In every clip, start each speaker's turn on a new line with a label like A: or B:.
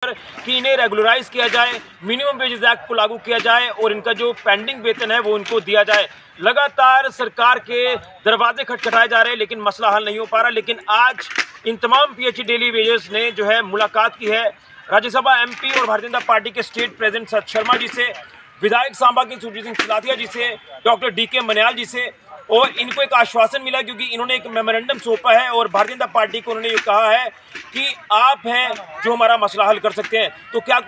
A: कि इन्हें रेगुलराइज किया जाए, मिनिमम वेजेस एक्ट को लागू किया जाए और इनका जो पेंडिंग वेतन है वो इनको दिया जाए। लगातार सरकार के दरवाजे खटखटाए जा रहे हैं लेकिन मसला हल नहीं हो पा रहा। लेकिन आज इन तमाम पीएचई डेली वेजर्स ने जो है मुलाकात की है राज्यसभा एमपी और भारतीय जनता पार्टी के स्टेट प्रेसिडेंट सत शर्मा जी से, विधायक सांबा के सुरजीत सिंह सिलाथिया जी से, डॉक्टर डीके मन्याल जी से, और इनको एक आश्वासन मिला क्योंकि इन्होंने एक मेमोरेंडम सौंपा है और भारतीय जनता पार्टी को उन्होंने ये कहा है कि आप हैं जो हमारा मसला हल कर सकते हैं। तो क्या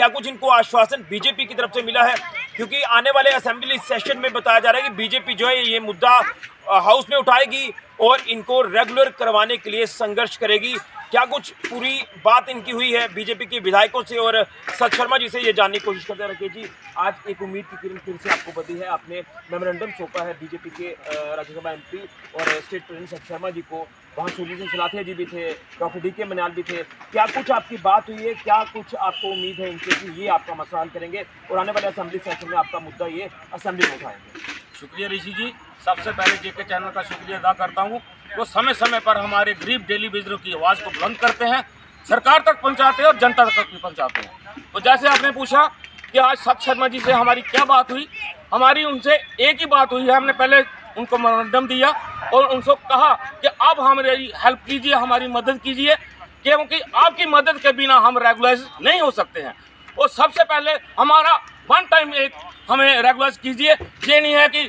A: कुछ इनको आश्वासन बीजेपी की तरफ से मिला है, क्योंकि आने वाले असेंबली सेशन में बताया जा रहा है कि बीजेपी जो है ये मुद्दा हाउस में उठाएगी और इनको रेगुलर करवाने के लिए संघर्ष करेगी। क्या कुछ पूरी बात इनकी हुई है बीजेपी के विधायकों से और सत शर्मा जी से, ये जानने की कोशिश करते रखे जी। आज एक उम्मीद की किरण फिर से आपको बदी है, आपने मेमोरेंडम सौंपा है बीजेपी के राज्यसभा एमपी और स्टेट प्रेसिडेंट सत शर्मा जी को, वहाँ सुरजीत सिंह सिलाथिया जी भी थे, डॉक्टर डीके मन्याल भी थे। क्या कुछ आपकी बात हुई है, क्या कुछ आपको उम्मीद है इनसे कि ये आपका मसला हल करेंगे और आने वाले असेंबली सेशन में आपका मुद्दा ये असेंबली में उठाएंगे?
B: शुक्रिया ऋषि जी, सबसे पहले जेके चैनल का शुक्रिया अदा करता हूँ। वो समय समय पर हमारे गरीब डेली वेजरों की आवाज़ को बुलंद करते हैं, सरकार तक पहुँचाते हैं और जनता तक भी पहुँचाते हैं। तो जैसे आपने पूछा कि आज सत शर्मा जी से हमारी क्या बात हुई, हमारी उनसे एक ही बात हुई है। हमने पहले उनको मेमोरेंडम दिया और उनसे कहा कि अब हमारी हेल्प कीजिए, हमारी मदद कीजिए, क्योंकि आपकी मदद के बिना हम रेगुलराइज नहीं हो सकते हैं। और सबसे पहले हमारा वन टाइम एक हमें रेगुलराइज कीजिए। ये नहीं है कि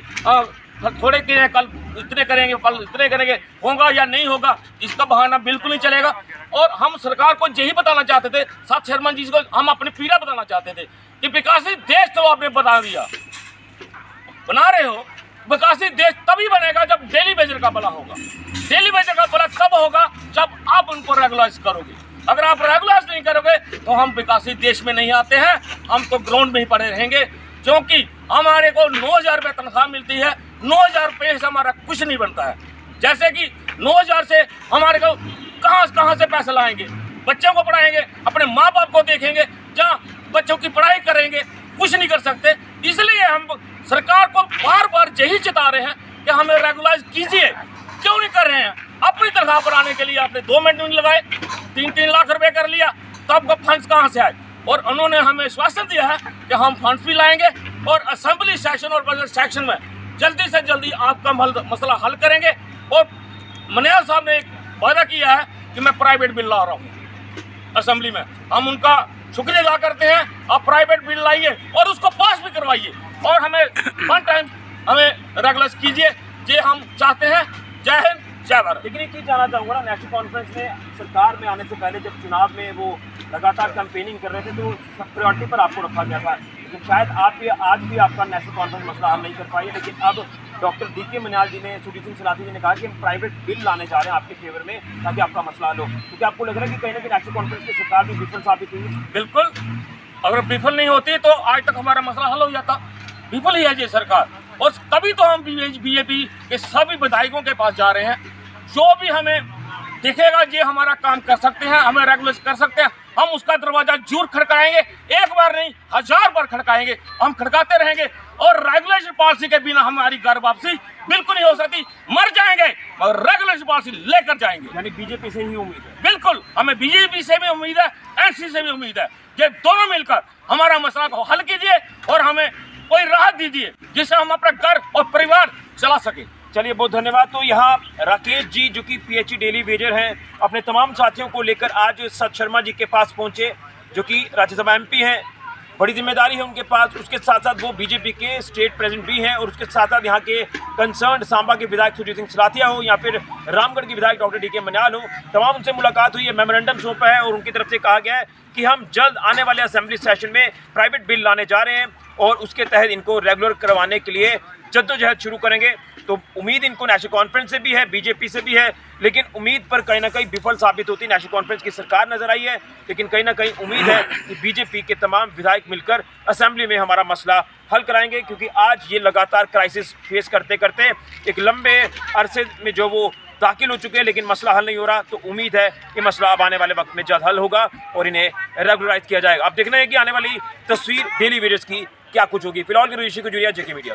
B: थोड़े के कल इतने करेंगे, कल इतने करेंगे, होगा या नहीं होगा, इसका बहाना बिल्कुल नहीं चलेगा। और हम सरकार को यही बताना चाहते थे, सत शर्मा जी को हम अपने पीड़ा बताना चाहते थे कि विकासित देश तो आपने बना दिया, बना रहे हो। विकासित देश तभी बनेगा जब डेली वेजर का भला होगा। डेली वेजर का भला तब होगा जब आप उनको रेगुलराइज करोगे। अगर आप रेगुलराइज नहीं करोगे तो हम विकासित देश में नहीं आते हैं, हम तो ग्राउंड में ही पड़े रहेंगे। क्योंकि हमारे को 9,000 रुपये तनख्वाह मिलती है, 9,000 रुपये से हमारा कुछ नहीं बनता है। जैसे कि 9,000 से हमारे को कहाँ से पैसे लाएंगे, बच्चों को पढ़ाएंगे, अपने माँ बाप को देखेंगे, जहाँ बच्चों की पढ़ाई करेंगे, कुछ नहीं कर सकते। इसलिए हम सरकार को बार बार यही चिता रहे हैं कि हमें रेगुलराइज कीजिए। क्यों नहीं कर रहे हैं? अपनी तनख्वाह बढ़ाने के लिए आपने 2 मिनट नहीं लगाए, 3-3 लाख रुपए कर लिया, तो आपको फंड्स कहाँ से आए? और उन्होंने हमें आश्वासन दिया है कि हम फंड्स भी लाएंगे और असेंबली सेशन और बजट सेक्शन में जल्दी से जल्दी आपका मसला हल करेंगे। और मन्याल साहब ने एक वादा किया है कि मैं प्राइवेट बिल ला रहा हूँ असेंबली में, हम उनका शुक्रिया अदा करते हैं। आप प्राइवेट बिल लाइए और उसको पास भी करवाइए और हमें वन टाइम हमें रेगुलराइज कीजिए, ये हम चाहते हैं। जय हिंद, जय भारत।
A: लेकिन एक चीज़ जानना चाहूँगा ना, नेशनल कॉन्फ्रेंस में सरकार में आने से पहले जब चुनाव में वो लगातार कैंपेनिंग कर रहे थे तो सब प्रायोरिटी पर आपको रखा गया था, लेकिन शायद आप भी आज भी आपका नेशनल कॉन्फ्रेंस मसला हल नहीं कर पाई है। लेकिन अब डॉक्टर डीके मन्याल जी ने, सुरजीत सिंह सिलाथिया जी ने कहा कि हम प्राइवेट बिल लाने जा रहे हैं आपके फेवर में ताकि आपका मसला हल हो। तो क्या आपको लग रहा है कि कहीं ना कहीं नेशनल कॉन्फ्रेंस की सरकार भी विफल साबित हुई?
B: बिल्कुल, अगर विफल नहीं होती तो आज तक हमारा मसला हल हो जाता। विफल ही है ये सरकार, और तभी तो हम बीजेपी के सभी विधायकों के पास जा रहे हैं। जो भी हमें दिखेगा ये हमारा काम कर सकते हैं, हमें रेगुलराइज कर सकते हैं, हम उसका दरवाजा जरूर खड़काएंगे। एक बार नहीं, 1000 बार खड़काएंगे, हम खड़काते रहेंगे। और रेगुलेशन पॉलिसी के बिना हमारी घर वापसी बिल्कुल नहीं हो सकती। मर जाएंगे और रेगुलेशन पॉलिसी लेकर जाएंगे।
A: यानी बीजेपी से ही उम्मीद है?
B: बिल्कुल, हमें बीजेपी से भी उम्मीद है, एनसी से भी उम्मीद है। ये दोनों मिलकर हमारा मसला को हल कीजिए और हमें कोई राहत दीजिए जिससे हम अपना घर और परिवार चला सके।
A: चलिए, बहुत धन्यवाद। तो यहाँ राकेश जी जो कि पीएचई डेली वेजर हैं, अपने तमाम साथियों को लेकर आज सत शर्मा जी के पास पहुँचे, जो कि राज्यसभा एमपी हैं, बड़ी जिम्मेदारी है उनके पास। उसके साथ साथ वो बीजेपी के स्टेट प्रेसिडेंट भी हैं और उसके साथ साथ यहाँ के कंसर्न सांबा के विधायक सुरजीत सिंह सिलाथिया हो या फिर रामगढ़ के विधायक डॉक्टर डीके मन्याल हो, तमाम उनसे मुलाकात हुई है, मेमोरेंडम सौंपा है और उनकी तरफ से कहा गया है कि हम जल्द आने वाले असेंबली सेशन में प्राइवेट बिल लाने जा रहे हैं और उसके तहत इनको रेगुलर करवाने के लिए जद्दोजहद शुरू करेंगे। तो उम्मीद इनको नेशनल कॉन्फ्रेंस से भी है, बीजेपी से भी है, लेकिन उम्मीद पर कहीं ना कहीं विफल साबित होती नेशनल कॉन्फ्रेंस की सरकार नजर आई है। लेकिन कहीं ना कहीं उम्मीद है कि बीजेपी के तमाम विधायक मिलकर असेंबली में हमारा मसला हल कराएंगे, क्योंकि आज ये लगातार क्राइसिस फेस करते करते एक लंबे अरसे में जो वो दाखिल हो चुके हैं, लेकिन मसला हल नहीं हो रहा। तो उम्मीद है कि मसला अब आने वाले वक्त में जल्द हल होगा और इन्हें रेगुलराइज किया जाएगा। अब देखना है कि आने वाली तस्वीर डेली वेजर्स की क्या कुछ होगी। फिलहाल की ऋषि को जुड़िया जेके मीडिया।